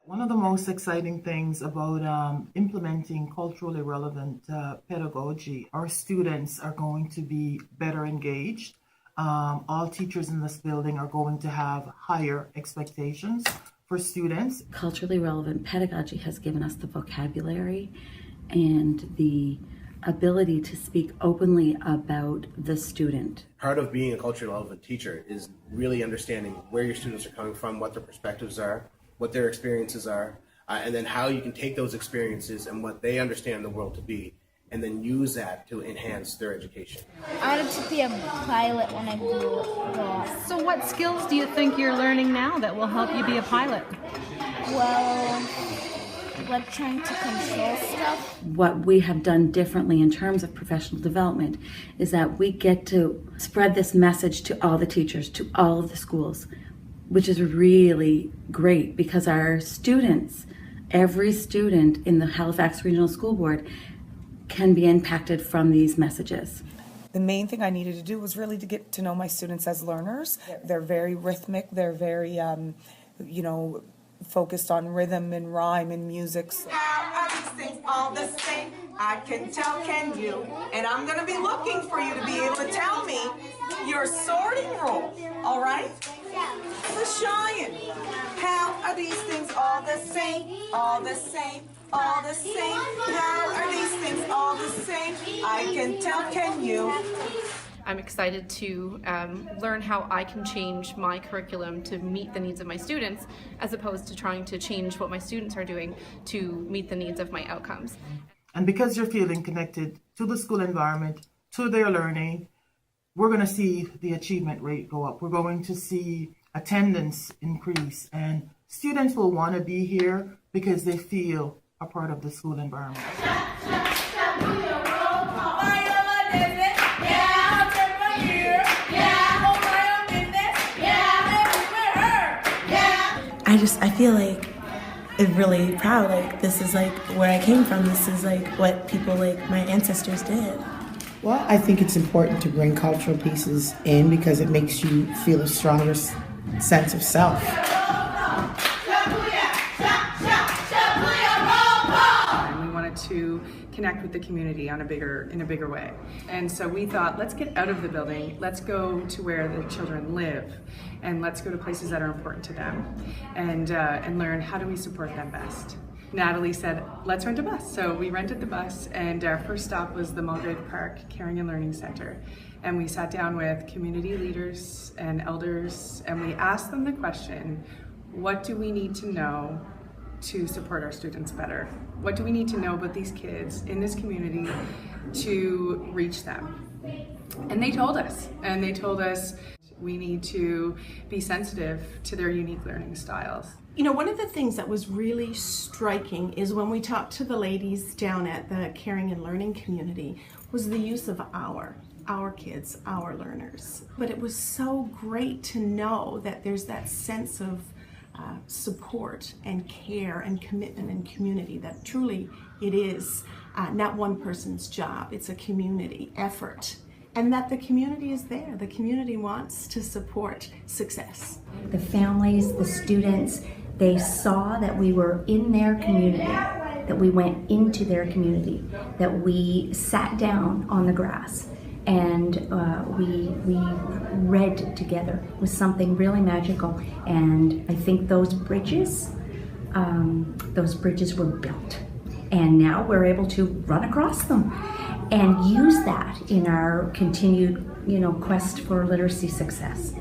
One of the most exciting things about implementing culturally relevant pedagogy, our students are going to be better engaged. All teachers in this building are going to have higher expectations for students. Culturally relevant pedagogy has given us the vocabulary and the ability to speak openly about the student. Part of being a culturally relevant teacher is really understanding where your students are coming from, what their perspectives are, what their experiences are, and then how you can take those experiences and what they understand the world to be, and then use that to enhance their education. I wanted to be a pilot when I grew up. So what skills do you think you're learning now that will help you be a pilot? Well, like trying to control stuff. What we have done differently in terms of professional development is that we get to spread this message to all the teachers, to all of the schools, which is really great because our students, every student in the Halifax Regional School Board can be impacted from these messages. The main thing I needed to do was really to get to know my students as learners. They're very rhythmic, they're very, focused on rhythm and rhyme and music. How are these things all the same? I can tell, can you? And I'm going to be looking for you to be able to tell me your sorting rule, all right? The Cheyenne. How are these things all the same? All the same, all the same. How are these things all the same? I can tell, can you? I'm excited to learn how I can change my curriculum to meet the needs of my students, as opposed to trying to change what my students are doing to meet the needs of my outcomes. And because you're feeling connected to the school environment, to their learning, we're going to see the achievement rate go up. We're going to see attendance increase, and students will want to be here because they feel a part of the school environment. I feel like I'm really proud. Like, this is like where I came from. This is like what people like my ancestors did. Well, I think it's important to bring cultural pieces in because it makes you feel a stronger sense of self. And we wanted to connect with the community in a bigger way. And so we thought, let's get out of the building, let's go to where the children live, and let's go to places that are important to them, and learn how do we support them best. Natalie said, let's rent a bus. So we rented the bus, and our first stop was the Mulgrave Park Caring and Learning Center. And we sat down with community leaders and elders, and we asked them the question, what do we need to know to support our students better? What do we need to know about these kids in this community to reach them? And they told us, we need to be sensitive to their unique learning styles. You know, one of the things that was really striking is when we talked to the ladies down at the Caring and Learning community was the use of our kids, our learners. But it was so great to know that there's that sense of support and care and commitment and community, that truly it is not one person's job, it's a community effort. And that the community is there. The community wants to support success. The families, the students, they saw that we were in their community, that we went into their community, that we sat down on the grass and we read together. It was something really magical. And I think those bridges were built. And now we're able to run across them and use that in our continued, quest for literacy success.